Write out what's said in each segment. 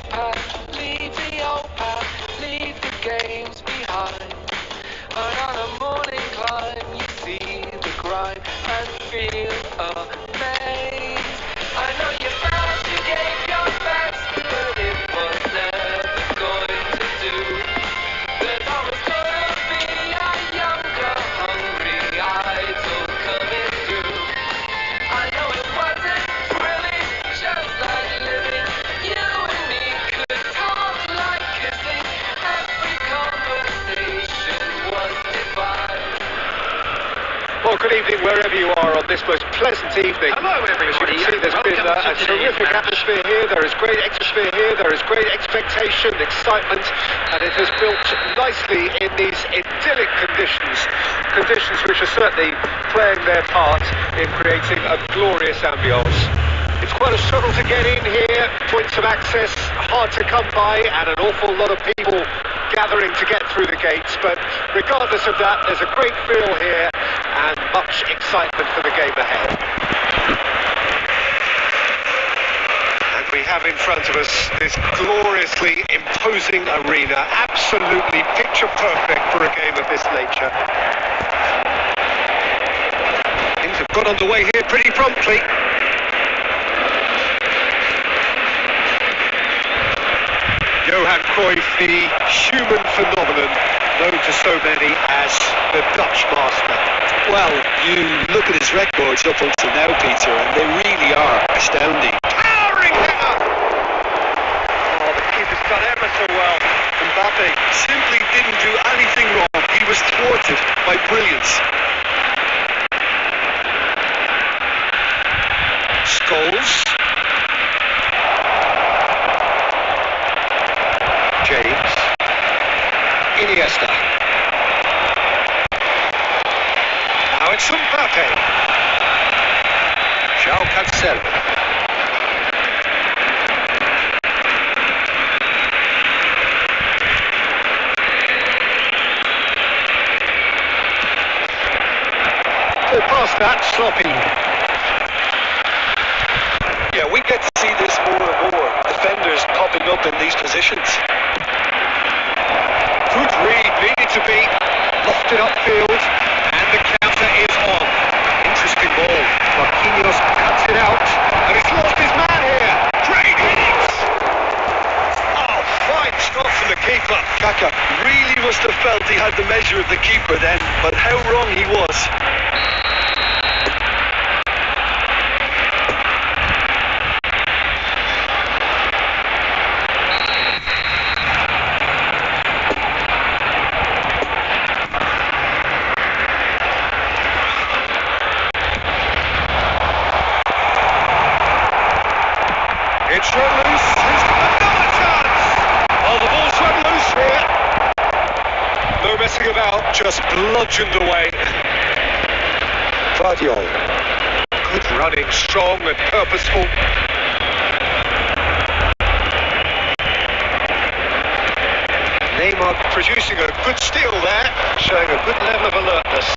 past, leave the old path, leave the games behind. And on a morning climb, you see the grind and feel amazed. I know you felt you gave your best, but it was never going to do. There's always gonna be a younger, hungry idol coming through. I know it wasn't really just like living. You and me could talk like kissing. Every conversation was divine. Well, good evening wherever you are on this most pleasant evening. Hello, everybody. As you can see, there's been a terrific atmosphere here. There is great atmosphere here. There is great expectation, excitement, and it has built nicely in these idyllic conditions. Conditions which are certainly playing their part in creating a glorious ambience. It's quite a struggle to get in here. Points of access hard to come by, and an awful lot of people gathering to get through the gates. But regardless of that, there's a great feel here and much excitement for the game ahead. And we have in front of us this gloriously imposing arena, absolutely picture perfect for a game of this nature. Things have got underway here pretty promptly. Johan Cruyff, the human phenomenon, known to so many as the Dutch master. Well, you look at his records up until now, Peter, and they really are astounding. Towering header! Oh, the keeper's done ever so well. Mbappe Simply didn't do anything wrong. He was thwarted by brilliance. Scholes. James. Iniesta. Now it's Mbappe. João Cancelo. Oh, past that, sloppy. Yeah, we get to see this more and more. Defenders popping up in these positions. Good read, needed to be lofted upfield, and the counter is on. Interesting ball. Marquinhos cuts it out, and he's lost his man here. Great hit! Oh, fine stop from the keeper. Kaka really must have felt he had the measure of the keeper then, but how wrong he was. It's run loose. He's got another chance. Oh, the ball's run loose here. No messing about, just bludgeoned away. Guardiola. Good running, strong and purposeful. Neymar producing a good steal there, showing a good level of alertness.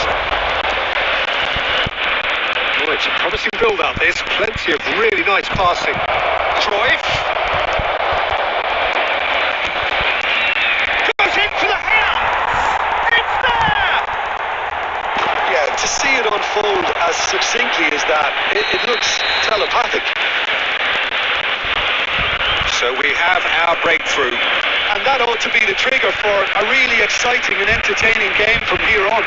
Oh, it's a promising build-up. There's plenty of really nice passing. Cruyff. Goes into the hands. It's there! Yeah, to see it unfold as succinctly as that, it looks telepathic. So we have our breakthrough. And that ought to be the trigger for a really exciting and entertaining game from here on.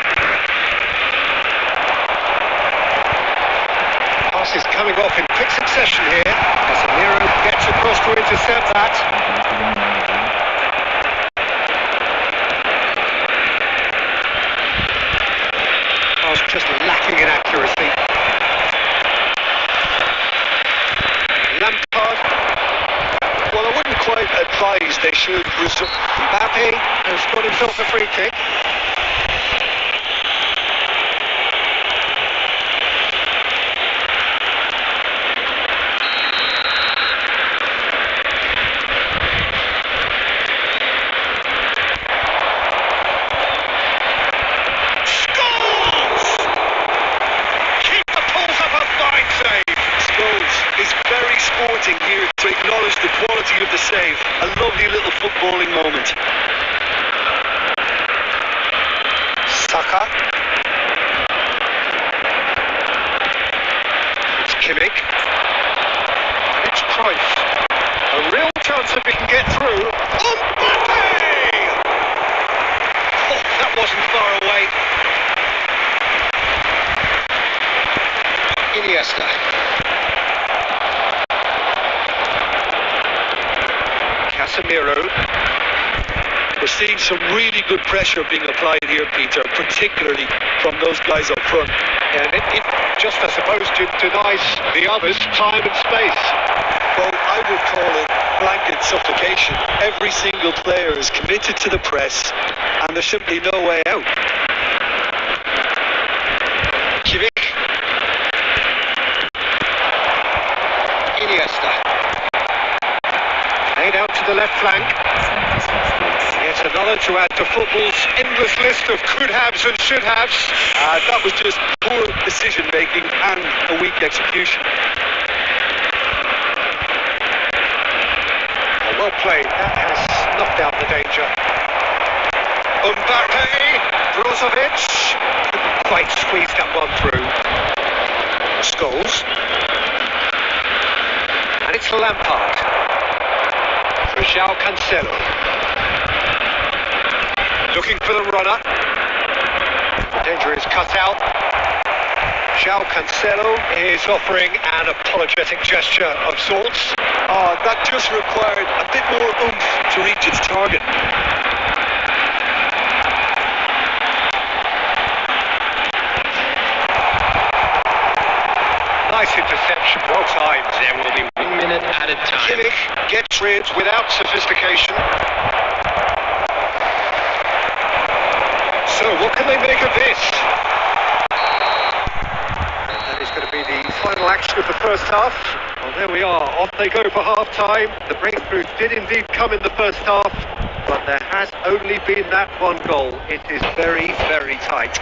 Passes coming off in quick succession here. Casemiro gets across to intercept that. Pass just lacking in accuracy. Lampard. Well, I wouldn't quite advise they should resume. Mbappe has got himself a free kick. Scholes is very sporting here to acknowledge the quality of the save. Kimmich. And it's Cruyff. A real chance if he can get through. Mbappe! Oh, that wasn't far away. Iniesta. Casemiro. We're seeing some really good pressure being applied here, Peter, particularly from those guys up front. And it just, I suppose, denies the others time and space. Well, I would call it blanket suffocation. Every single player is committed to the press, and there's simply no way out. Kimmich. Iniesta. Played out to the left flank. Yet another to add to football's endless list of could-haves and should-haves. That was just poor decision-making and a weak execution. Well played. That has knocked out the danger. Mbappe. Brozovic. Couldn't quite squeeze that one through. Scholes. And it's Lampard. For João Cancelo. Looking for the runner. The danger is cut out. João Cancelo is offering an apologetic gesture of sorts. That just required a bit more oomph to reach its target. Nice interception, well timed. There will be 1 minute added time. Kimmich gets rid without sophistication. So what can they make of this? And that is going to be the final action of the first half. Well, there we are. Off they go for half-time. The breakthrough did indeed come in the first half, but there has only been that one goal. It is very, very tight.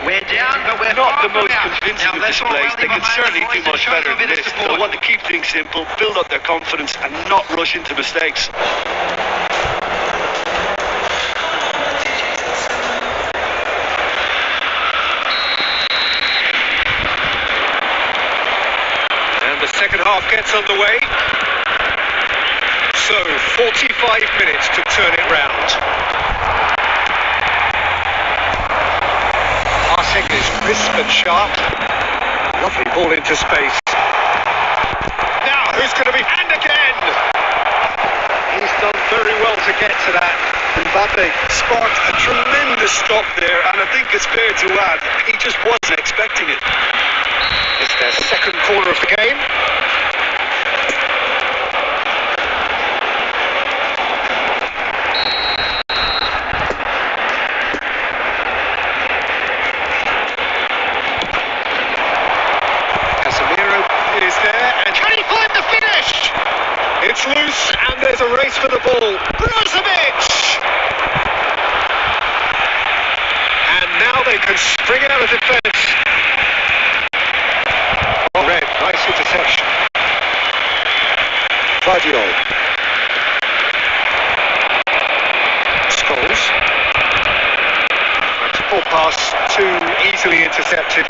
We're down, but we're Not far the most from out. convincing Now, of displays. They can certainly do much better than this. They want to keep things simple, build up their confidence, and not rush into mistakes. And the second half gets underway. So, 45 minutes to turn it round. Passing is crisp and sharp. Lovely ball into space. Now, who's going to be... And again! He's done very well to get to that. Mbappe sparked a tremendous stop there, and I think it's fair to add, he just wasn't expecting it. It's their second corner of the game. Casemiro is there, and can he find the finish? It's loose, and there's a race for the ball. Brozovic! And now they can spring out of defence. Oh, red, nice interception. Vardiol. Scholes. That's a poor pass, too easily intercepted.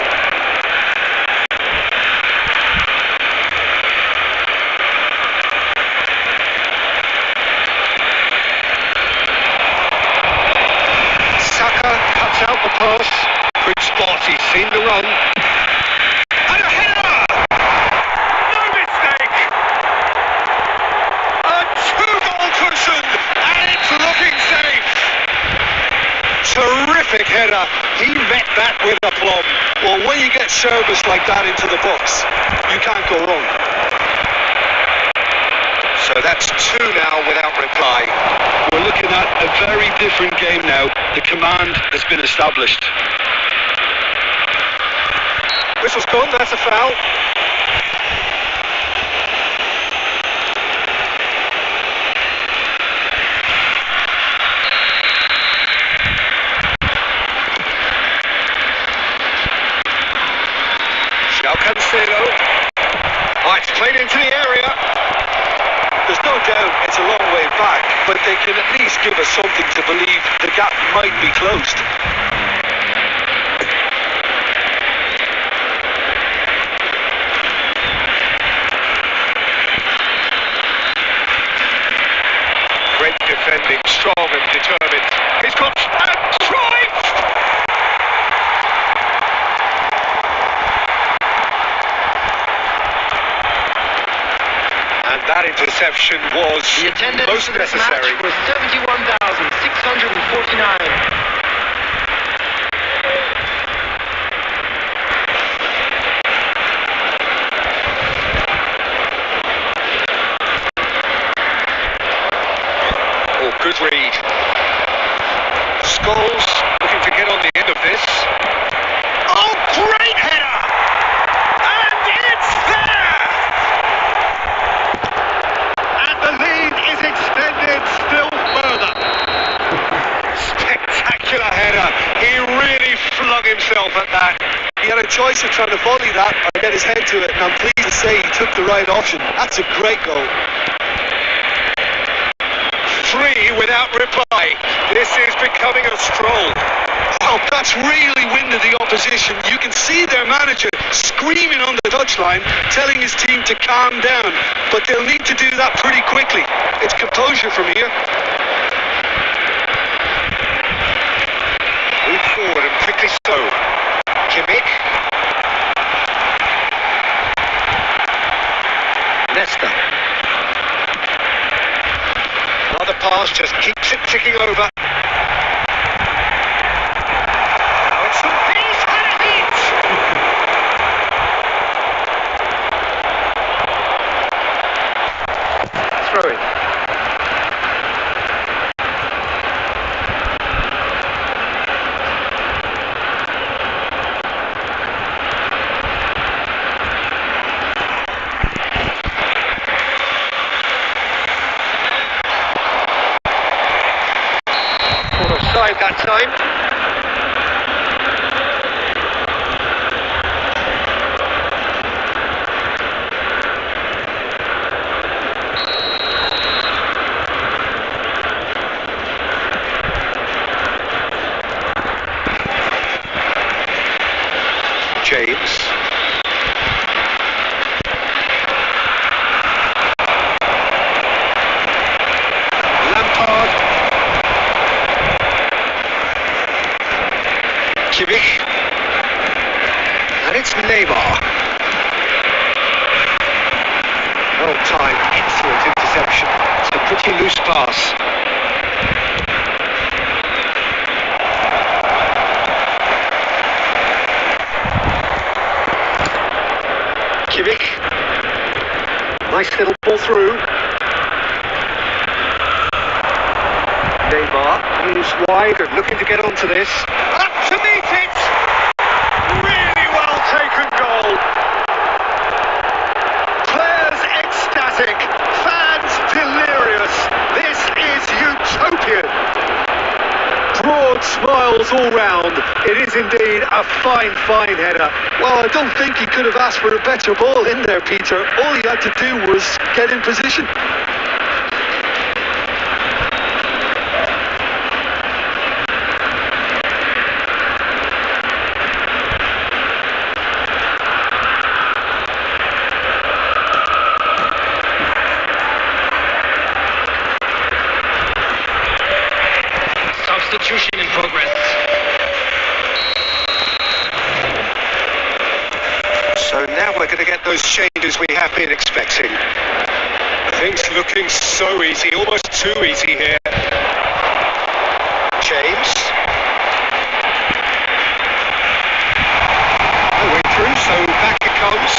Out the pass, quick spot, he's seen the run, and a header! No mistake! A two-goal cushion, and it's looking safe! Terrific header, he met that with aplomb. Well, when you get service like that into the box, you can't go wrong. So that's two now without reply. We're looking at a very different game now. The command has been established. Whistle's gone, that's a foul. João Cancelo. Oh, it's played into the area. There's no doubt it's a long way back, but they can at least give us something to believe the gap might be closed. That interception was The attendance most for this necessary. match was 71,649. Oh, good read. Scholes looking to get on the end of this. Oh, great header! And it's there! And the lead is extended still further. Spectacular header. He really flung himself at that. He had a choice of trying to volley that or get his head to it, and I'm pleased to say he took the right option. That's a great goal. 3 without reply. This is becoming a stroll. Oh, that's really winded the opposition. You can see their manager screaming on the touchline, telling his team to calm down. But they'll need to do that pretty quickly. It's composure from here. Move forward and quickly so. Kimmich. Nesta. Another pass just keeps it ticking over. Now it's the piece and it hits! Throw it. Offside that time. James. Lampard. Kimmich. And it's Neymar. Well timed, excellent interception. It's a pretty loose pass. Kimmich. Nice little ball through. Neymar moves wide and looking to get onto this. Up to meet it! Really well taken goal. Players ecstatic, fans delirious. This is utopian. Broad smiles all round. It is indeed a fine, fine header. Well, I don't think he could have asked for a better ball in there, Peter. All he had to do was get in position. Substitution in progress. So now we're going to get those changes we have been expecting. Things looking so easy, almost too easy here. James. No way through, so back it comes.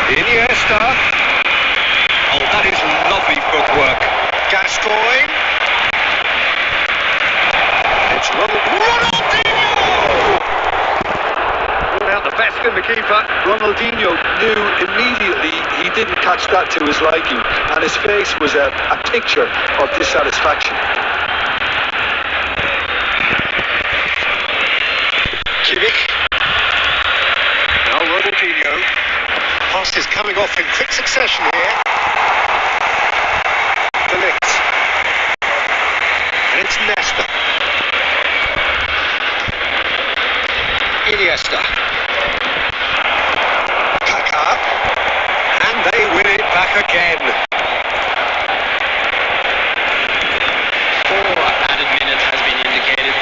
Iniesta. Oh, that is lovely footwork. Gascoigne. It's Ronaldinho! Brought out the best in the keeper. Ronaldinho knew immediately he didn't catch that to his liking, and his face was a picture of dissatisfaction. Kimmich. Now Ronaldinho. Pass is coming off in quick succession here. Delict. And it's Nesta. Iniesta. Kaká. And they win it back again. 4 added minutes has been indicated.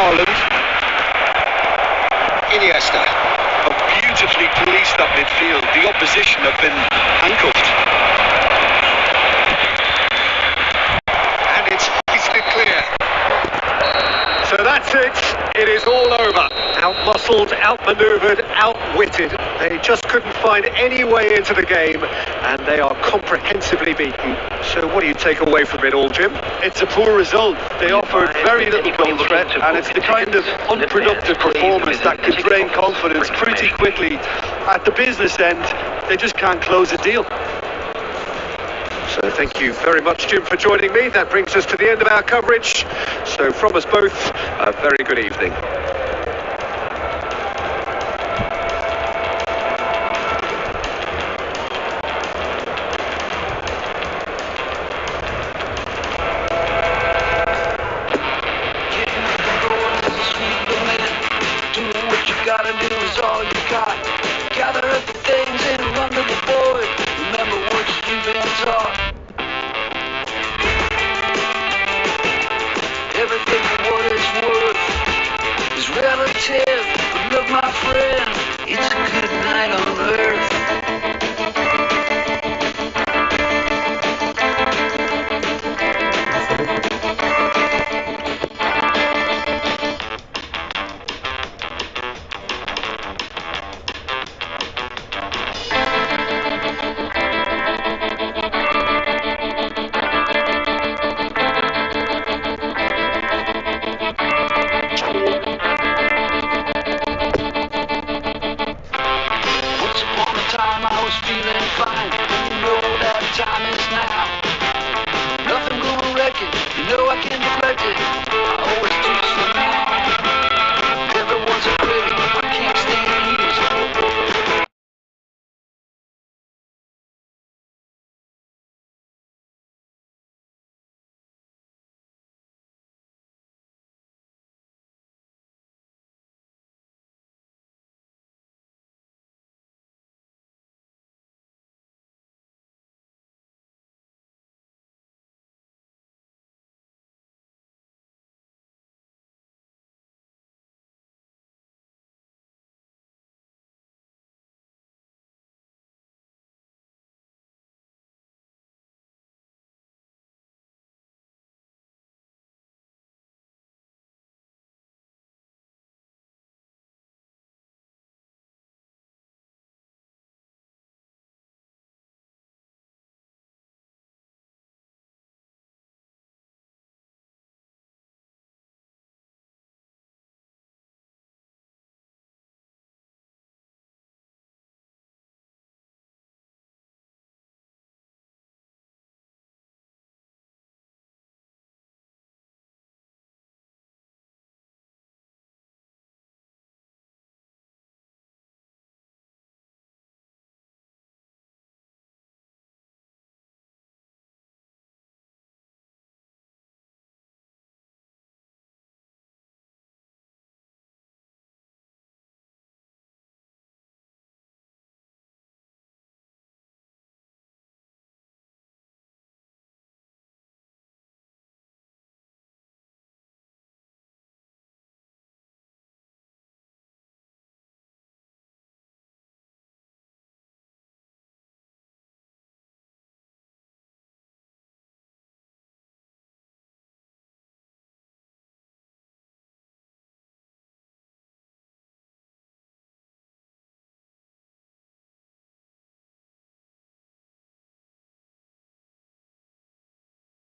Haaland. Iniesta. Beautifully policed that midfield. The opposition have been handcuffed. And it's easily clear. So that's it. It is all over. Out-muscled, out-manoeuvred, outwitted. They just couldn't find any way into the game, and they are comprehensively beaten. So what do you take away from it all, Jim? It's a poor result. They offered very little goal threat, and it's the kind of unproductive performance that could drain confidence pretty quickly. At the business end, they just can't close a deal. So thank you very much, Jim, for joining me. That brings us to the end of our coverage. So from us both, a very good evening. Gotta do is all you got. Gather up the things and run to the void. Remember what you've been taught. Everything for what it's worth is relative. But look, my friend, it's a good night on earth. Feeling fine, you know that time is now. Nothing gonna wreck it, you know I can deflect it. I always do so now. Everyone's a critic, I can't stand easy.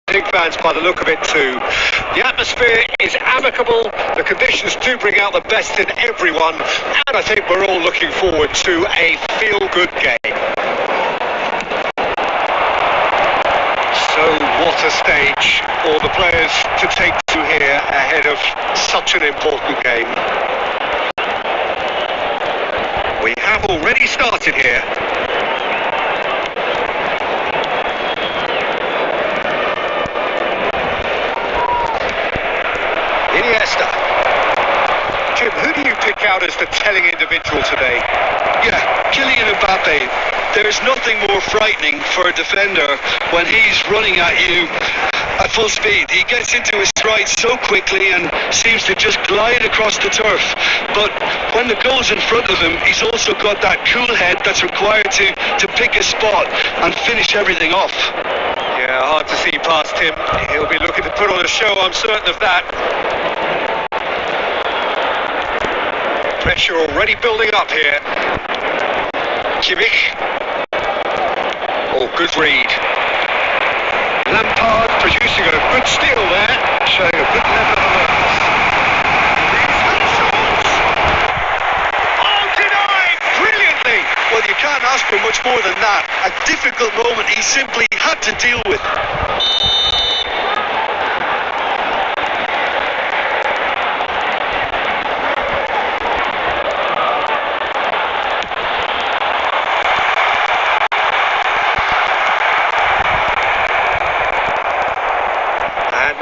Big fans by the look of it too. The atmosphere is amicable, the conditions do bring out the best in everyone, and I think we're all looking forward to a feel-good game. So what a stage for the players to take to here ahead of such an important game. We have already started here. Iniesta. Jim, who do you pick out as the telling individual today? Yeah, Kylian Mbappe. There's nothing more frightening for a defender when he's running at you at full speed. He gets into his stride so quickly and seems to just glide across the turf. But when the goal's in front of him, he's also got that cool head that's required to pick a spot and finish everything off. Yeah, hard to see past him. He'll be looking to put on a show, I'm certain of that. Pressure already building up here. Kimmich. Oh, good read. Lampard producing a good steal there, showing a good level of alertness. Oh, denied brilliantly. Well, you can't ask for much more than that. A difficult moment he simply had to deal with.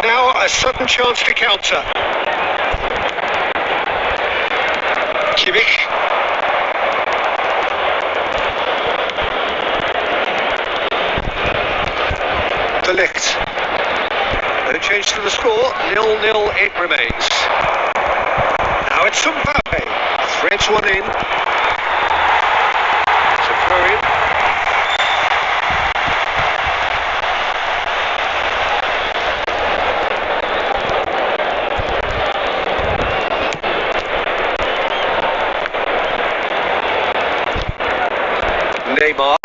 Now a sudden chance to counter. Kimmich. De Ligt. No change to the score. 0-0 it remains. Now it's Mbappe. Threads one in. It's a throw in. Neymar.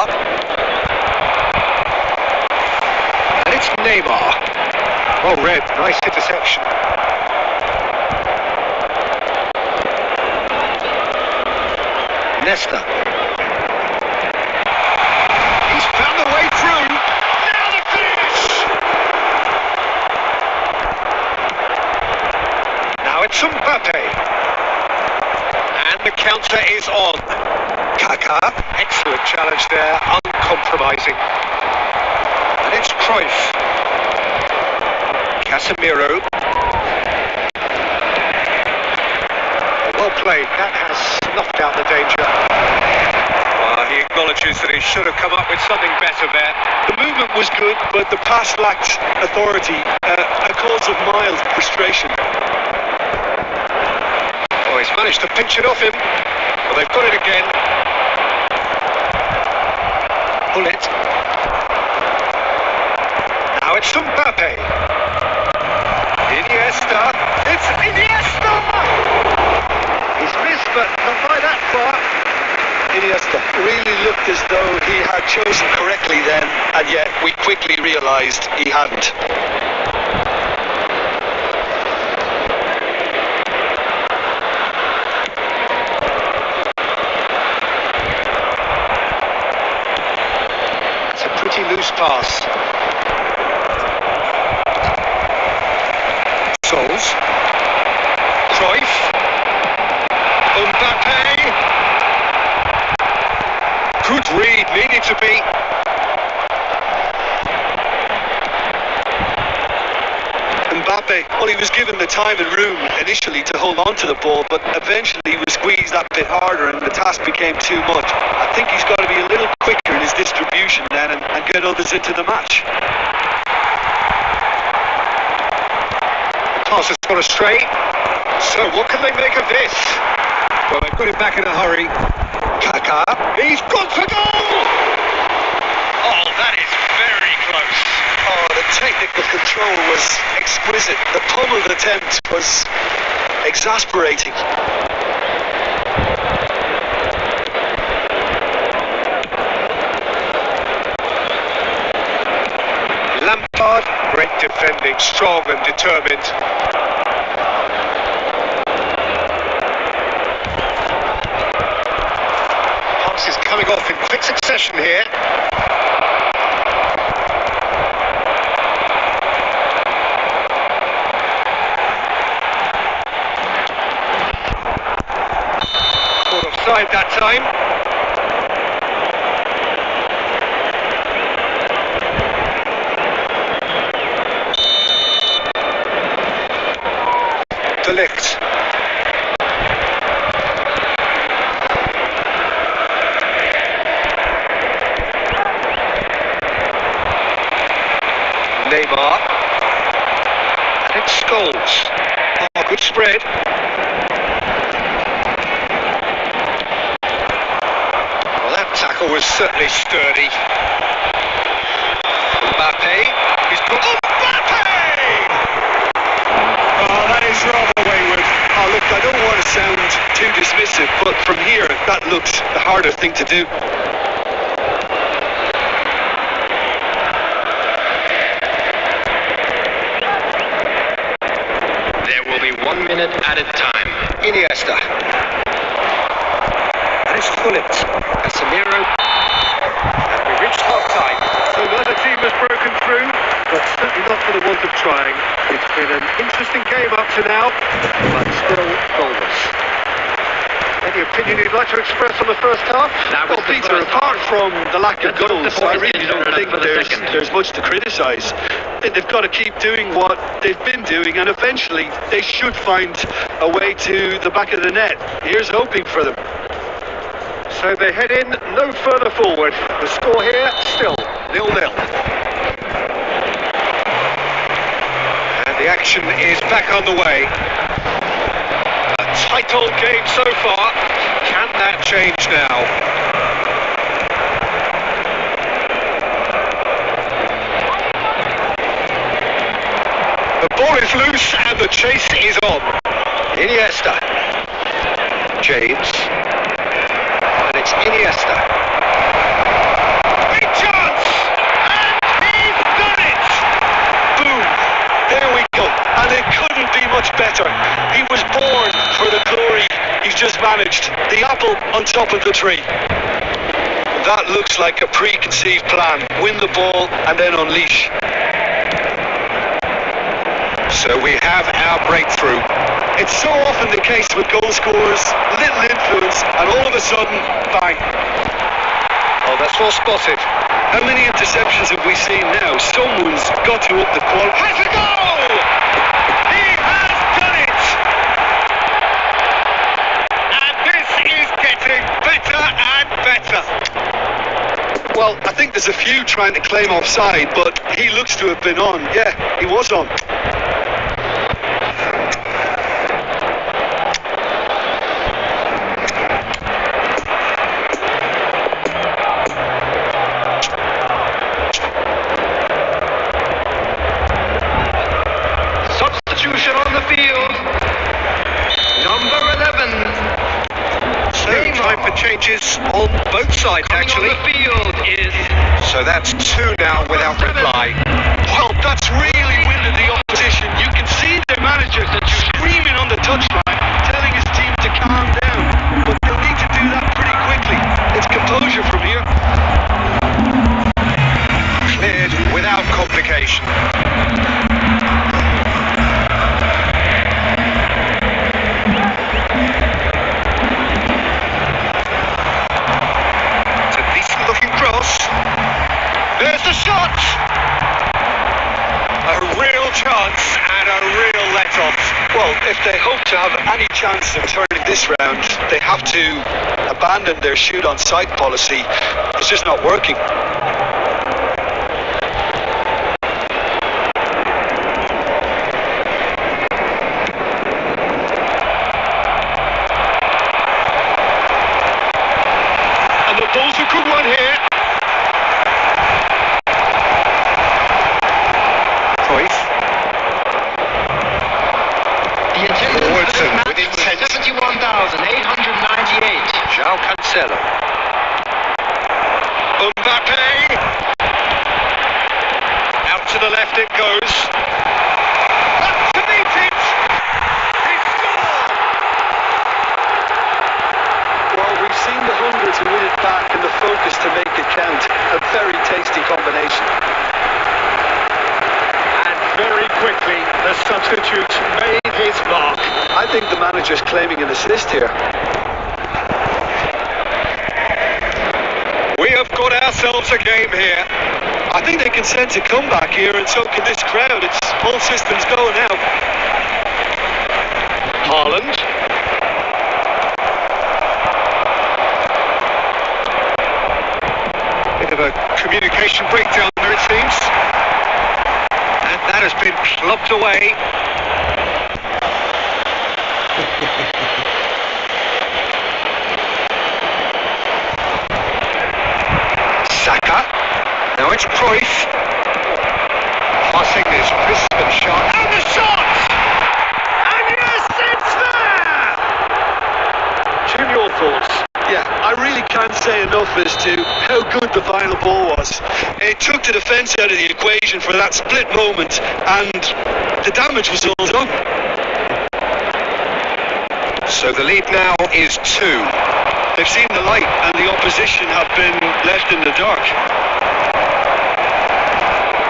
And it's Neymar. Well read, nice interception. Nesta. He's found the way through. Now the finish! Now it's Mbappe. And the counter is on. Kaká, excellent challenge there, uncompromising. And it's Cruyff. Casemiro. Well played, that has snuffed out the danger. He acknowledges that he should have come up with something better there. The movement was good, but the pass lacked authority, a cause of mild frustration. Oh, he's managed to pinch it off him. Well, they've got it again. Bullet. Now it's Mbappe. Iniesta. It's Iniesta! He's missed, but not by that far. Iniesta really looked as though he had chosen correctly then, and yet we quickly realised he hadn't. Loose pass. Souls. Cruyff. Mbappe. Good read, needed to be. Mbappe, well, he was given the time and room initially to hold on to the ball, but eventually he was squeezed that bit harder and the task became too much. I think he's got to be a little quicker in his distribution then and get others into the match. The pass has gone astray. So what can they make of this? Well, they've got it back in a hurry. Kaká. He's got to goal! Oh, that is very close. Oh, the technical control was exquisite. The pummeled attempt was exasperating. Lampard, great defending, strong and determined. Pass is coming off in quick succession here. Caught offside that time. De Ligt. Neymar. spread. Well, that tackle was certainly sturdy. Mbappe, he's got Mbappe! Oh, that is rather wayward. Oh, look, I don't want to sound too dismissive, but from here, that looks the harder thing to do. There will be 1 minute added time. Iniesta. And it's Gullit. Casemiro. And we reached half-time. So neither team has broken through, but certainly not for the want of trying. It's been an interesting game up to now, but still goalless. Any opinion you'd like to express on the first half? Well, Peter, apart from the lack of goals, I really don't think there's much to criticise. They've got to keep doing what they've been doing, and eventually they should find a way to the back of the net. Here's hoping for them. So they head in no further forward. The score here still 0-0. And the action is back on the way. A tight old game so far. Can that change now? The ball is loose and the chase is on. Iniesta. James. And it's Iniesta. Big chance! And he's done it! Boom! There we go. And it couldn't be much better. He was born for the glory he's just managed. The apple on top of the tree. That looks like a preconceived plan. Win the ball and then unleash. So we have our breakthrough. It's so often the case with goal scorers, little influence, and all of a sudden, bang. Oh, that's well spotted. How many interceptions have we seen now? Someone's got to up the quality. Has a goal! He has done it! And this is getting better and better. Well, I think there's a few trying to claim offside, but he looks to have been on. Yeah, he was on. Substitution on the field. Number 11. So time for changes on both sides, actually. On the field is... So that's 2 now without reply. Well, that's really winded the opposition. You can see their manager screaming on the touchline, telling his team to calm down. But they'll need to do that pretty quickly. It's composure from here. Cleared without complication. It's a decent looking cross. There's the shot! A real chance and a real let-off. Well, if they hope to have any chance of turning this round, they have to abandon their shoot on sight policy. It's just not working. And the ball's a good one here. The attendance for this Forward match with intent. was 71,898. João Cancelo. Mbappe. Out to the left it goes. Up to meet it. He scored. Well, we've seen the hunger to win it back and the focus to make it count. A very tasty combination. And very quickly, the substitute made his mark. I think the manager's claiming an assist here. We have got ourselves a game here. I think they can sense a comeback here, and so can this crowd. It's all systems go now. Haaland. Bit of a communication breakdown there, it seems. And that has been clubbed away. Saka. Now it's Cruyff. Passing is crisp and sharp. And the shot! And yes, it's there! Jim, your thoughts? Yeah, I really can't say enough as to how good the final ball was. It took the defence out of the equation for that split moment, and the damage was all done. So the lead now is 2. They've seen the light, and the opposition have been left in the dark.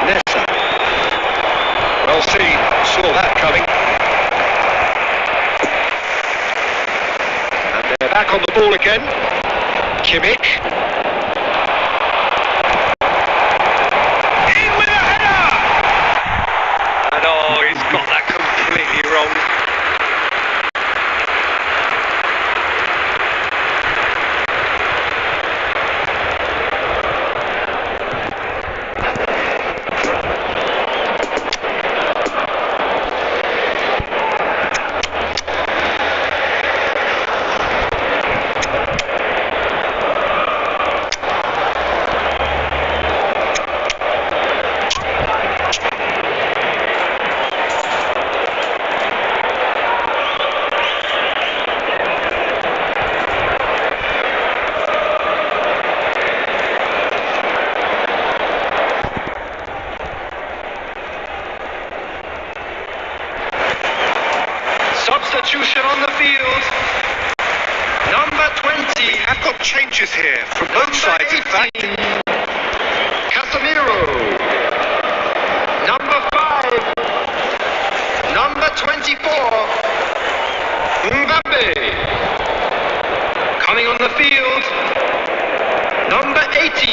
Nessa. Well seen, saw that coming. And they're back on the ball again. Kimmich. In with a header! And oh, he's got that completely wrong. Substitution on the field. Number 20. I've got changes here from both sides, in fact. Casemiro. Number 5. Number 24. Mbappe. Coming on the field. Number 80.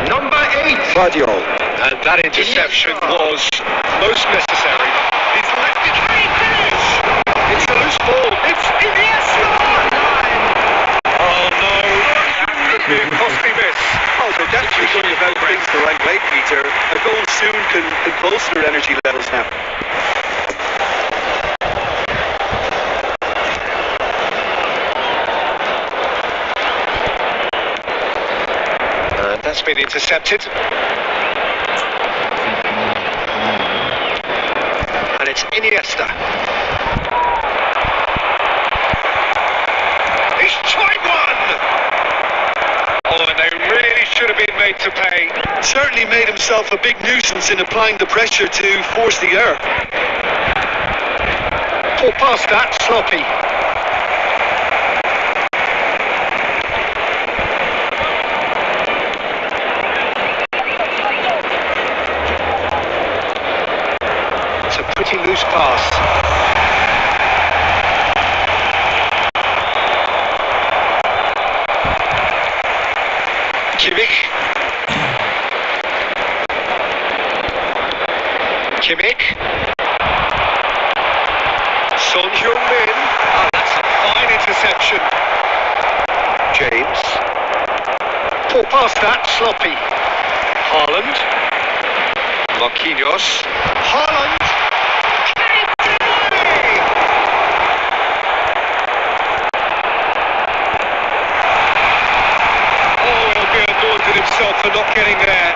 Number 8. Guardiola. And that interception was most necessary. He's left it. It's a loose ball. It's Iniesta! Oh no, that could be a costly miss. Oh, they're definitely going about things the right way, Peter. A goal soon can bolster energy levels now. That's been intercepted. And it's Iniesta. He's tried one! Oh, and they really should have been made to pay. Certainly made himself a big nuisance in applying the pressure to force the error. Pull past that, sloppy. It's a pretty loose pass. Kimmich. Son Heung-min. Oh, that's a fine interception. James. Pull past that, sloppy. Haaland. Marquinhos. Haaland. Oh, he'll be annoyed with himself for not getting there.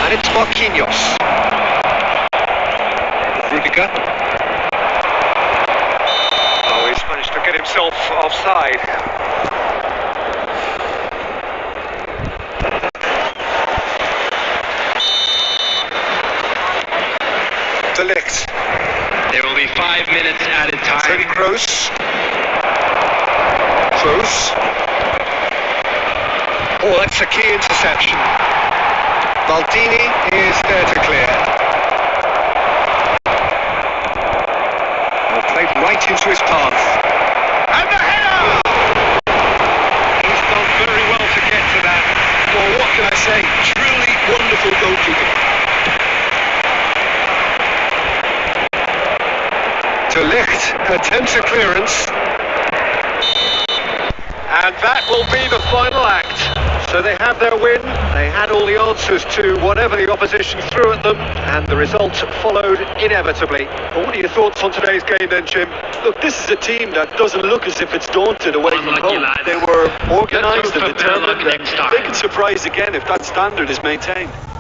And it's Marquinhos. Rudiger. Oh, he's managed to get himself offside. De Ligt. There will be 5 minutes added time. Tony Kroos. Kroos. Oh, that's a key interception. Maldini is there to clear. Well, played right into his path. And the header! He's done very well to get to that. Well, what can I say? Truly wonderful goalkeeping. De Ligt attempts a clearance. And that will be the final act. So they have their win. They had all the answers to whatever the opposition threw at them, and the result followed inevitably. But what are your thoughts on today's game then, Jim? Look, this is a team that doesn't look as if it's daunted away from home. They were organised and determined, and they can surprise again if that standard is maintained.